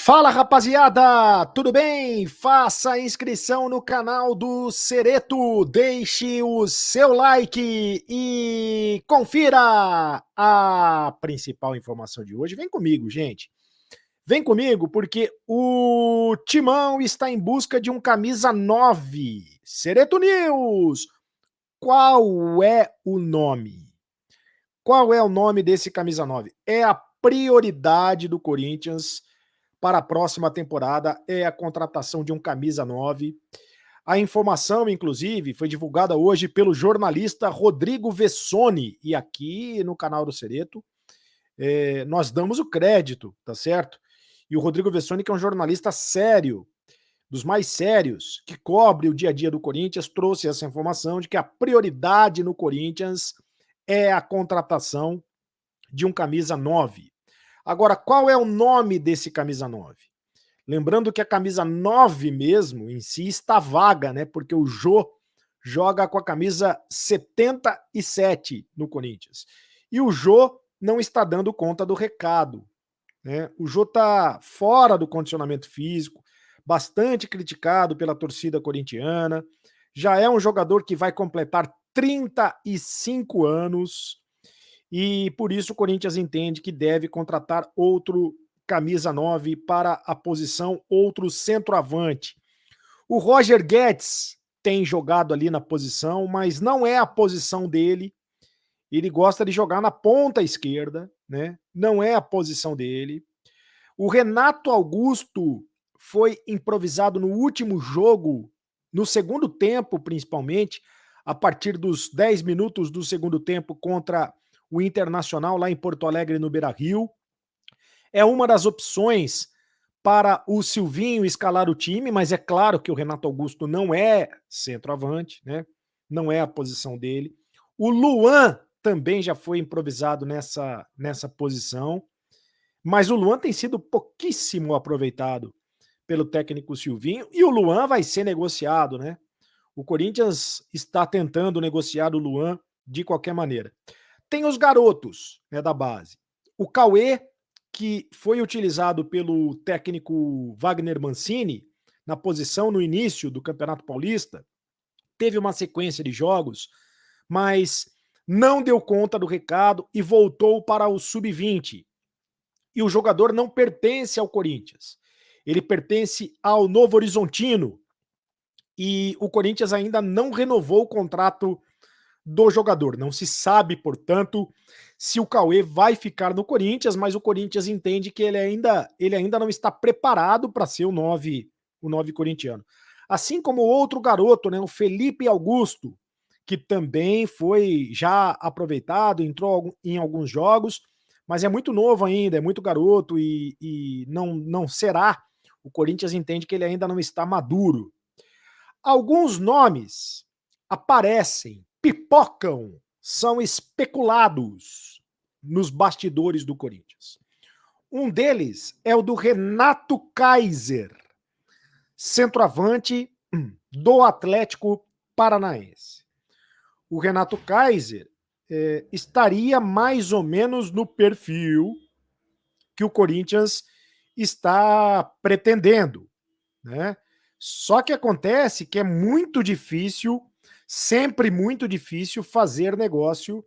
Fala, rapaziada, tudo bem? Faça a inscrição no canal do Cereto, deixe o seu like e confira a principal informação de hoje. Vem comigo, gente. Vem comigo porque o Timão está em busca de um camisa 9. Cereto News, qual é o nome? Qual é o nome desse camisa 9? É a prioridade do Corinthians para a próxima temporada, é a contratação de um camisa 9. A informação, inclusive, foi divulgada hoje pelo jornalista Rodrigo Vessone, e aqui no canal do Cereto, nós damos o crédito, tá certo? E o Rodrigo Vessone, que é um jornalista sério, dos mais sérios, que cobre o dia a dia do Corinthians, trouxe essa informação de que a prioridade no Corinthians é a contratação de um camisa 9. Agora, qual é o nome desse camisa 9? Lembrando que a camisa 9 mesmo, em si, está vaga, né? Porque o Jô joga com a camisa 77 no Corinthians. E o Jô não está dando conta do recado, né? O Jô está fora do condicionamento físico, bastante criticado pela torcida corintiana. Já é um jogador que vai completar 35 anos e por isso o Corinthians entende que deve contratar outro camisa 9 para a posição, outro centroavante. O Roger Guedes tem jogado ali na posição, mas não é a posição dele. Ele gosta de jogar na ponta esquerda, né? Não é a posição dele. O Renato Augusto foi improvisado no último jogo, no segundo tempo principalmente, a partir dos 10 minutos do segundo tempo contra o Internacional lá em Porto Alegre, no Beira-Rio. É uma das opções para o Silvinho escalar o time, mas é claro que o Renato Augusto não é centroavante, né? Não é a posição dele. O Luan também já foi improvisado nessa posição, mas o Luan tem sido pouquíssimo aproveitado pelo técnico Silvinho e o Luan vai ser negociado, né? O Corinthians está tentando negociar o Luan de qualquer maneira. Tem os garotos, né, da base. O Cauê, que foi utilizado pelo técnico Wagner Mancini na posição no início do Campeonato Paulista, teve uma sequência de jogos, mas não deu conta do recado e voltou para o sub-20. E o jogador não pertence ao Corinthians. Ele pertence ao Novo Horizontino. E o Corinthians ainda não renovou o contrato do jogador. Não se sabe, portanto, se o Cauê vai ficar no Corinthians, mas o Corinthians entende que ele ainda não está preparado para ser o 9 corintiano. Assim como o outro garoto, né, o Felipe Augusto, que também foi já aproveitado, entrou em alguns jogos, mas é muito novo ainda, é muito garoto e não será. O Corinthians entende que ele ainda não está maduro. Alguns nomes aparecem, pipocam, são especulados nos bastidores do Corinthians. Um deles é o do Renato Kaiser, centroavante do Atlético Paranaense. O Renato Kaiser estaria mais ou menos no perfil que o Corinthians está pretendendo, né? Só que acontece que é muito difícil, sempre muito difícil, fazer negócio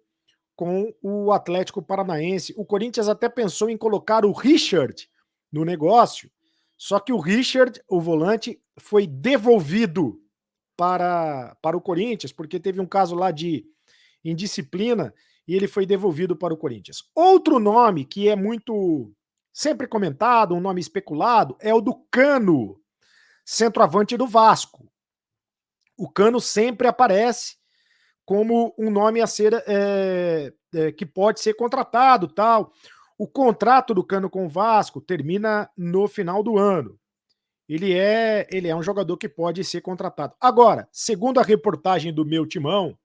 com o Atlético Paranaense. O Corinthians até pensou em colocar o Richard no negócio, só que o Richard, o volante, foi devolvido para o Corinthians, porque teve um caso lá de indisciplina e ele foi devolvido para o Corinthians. Outro nome que é muito sempre comentado, um nome especulado, é o do Cano, centroavante do Vasco. O Cano sempre aparece como um nome a ser que pode ser contratado, tal. O contrato do Cano com o Vasco termina no final do ano. Ele é um jogador que pode ser contratado. Agora, segundo a reportagem do Meu Timão,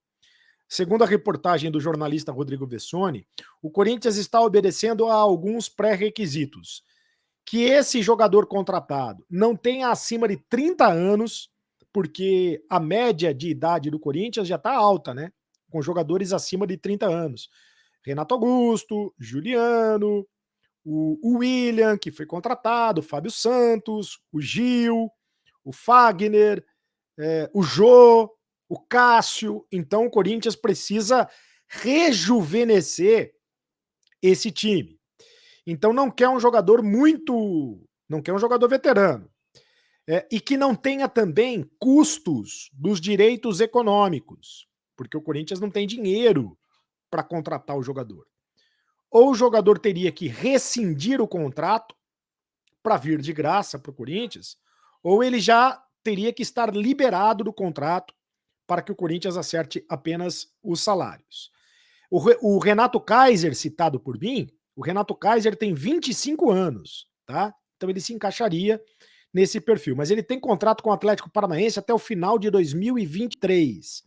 segundo a reportagem do jornalista Rodrigo Vessone, o Corinthians está obedecendo a alguns pré-requisitos. Que esse jogador contratado não tenha acima de 30 anos, porque a média de idade do Corinthians já está alta, né? Com jogadores acima de 30 anos. Renato Augusto, Juliano, o William, que foi contratado, o Fábio Santos, o Gil, o Fagner, o Jô, o Cássio. Então o Corinthians precisa rejuvenescer esse time. Então não quer um jogador não quer um jogador veterano. E que não tenha também custos dos direitos econômicos, porque o Corinthians não tem dinheiro para contratar o jogador. Ou o jogador teria que rescindir o contrato para vir de graça para o Corinthians, ou ele já teria que estar liberado do contrato para que o Corinthians acerte apenas os salários. O Renato Kaiser, citado por mim, o Renato Kaiser tem 25 anos, tá? Então ele se encaixaria nesse perfil. Mas ele tem contrato com o Atlético Paranaense até o final de 2023.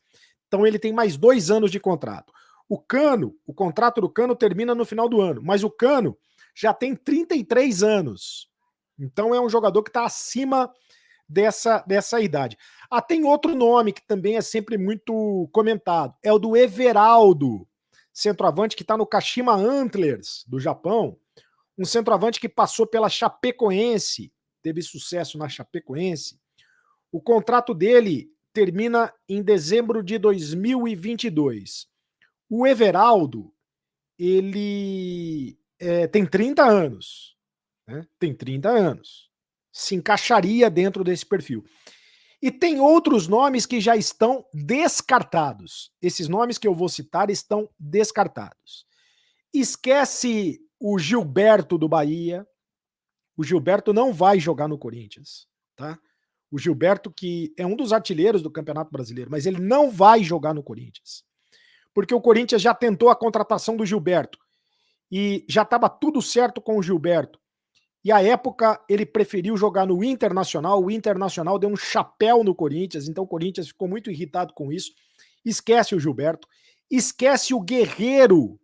Então ele tem mais 2 anos de contrato. O Cano, o contrato do Cano termina no final do ano, mas o Cano já tem 33 anos. Então é um jogador que está acima dessa idade. Tem outro nome que também é sempre muito comentado, é o do Everaldo, centroavante que está no Kashima Antlers, do Japão, um centroavante que passou pela Chapecoense, teve sucesso na Chapecoense. O contrato dele termina em dezembro de 2022. O Everaldo, ele tem 30 anos, né? Tem 30 anos. Se encaixaria dentro desse perfil. E tem outros nomes que já estão descartados. Esses nomes que eu vou citar estão descartados. Esquece o Gilberto do Bahia. O Gilberto não vai jogar no Corinthians, tá? O Gilberto, que é um dos artilheiros do Campeonato Brasileiro, mas ele não vai jogar no Corinthians. Porque o Corinthians já tentou a contratação do Gilberto e já estava tudo certo com o Gilberto. E à época ele preferiu jogar no Internacional, o Internacional deu um chapéu no Corinthians, então o Corinthians ficou muito irritado com isso. Esquece o Gilberto, esquece o Guerreiro.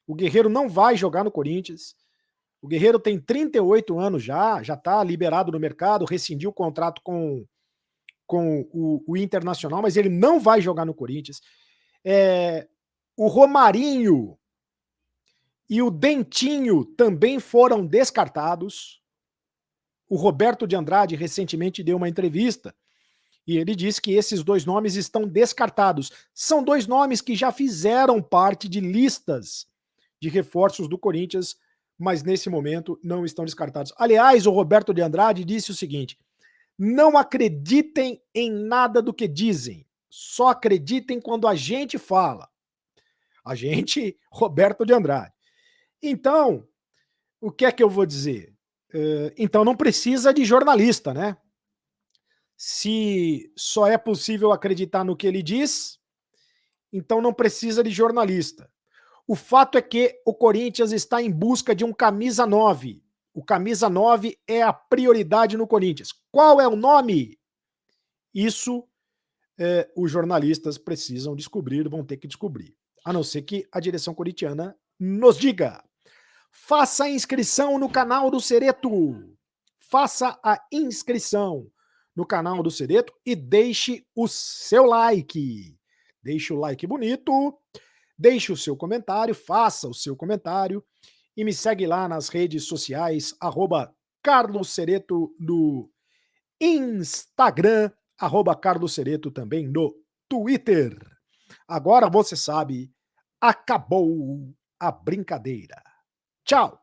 O Guerreiro não vai jogar no Corinthians. O Guerreiro tem 38 anos já está liberado no mercado, rescindiu o contrato com o Internacional, mas ele não vai jogar no Corinthians. O Romarinho e o Dentinho também foram descartados. O Roberto de Andrade recentemente deu uma entrevista e ele disse que esses 2 nomes estão descartados. São 2 nomes que já fizeram parte de listas de reforços do Corinthians, mas nesse momento não estão descartados. Aliás, o Roberto de Andrade disse o seguinte: não acreditem em nada do que dizem, só acreditem quando a gente fala. A gente, Roberto de Andrade. Então, o que é que eu vou dizer? Então não precisa de jornalista, né? Se só é possível acreditar no que ele diz, então não precisa de jornalista. O fato é que o Corinthians está em busca de um camisa 9. O camisa 9 é a prioridade no Corinthians. Qual é o nome? Isso os jornalistas precisam descobrir, vão ter que descobrir. A não ser que a direção corintiana nos diga. Faça a inscrição no canal do Cereto. Faça a inscrição no canal do Cereto e deixe o seu like. Deixe o like bonito, deixe o seu comentário, faça o seu comentário e me segue lá nas redes sociais, @Carlos Cereto no Instagram, @Carlos Cereto também no Twitter. Agora você sabe, acabou a brincadeira. Tchau!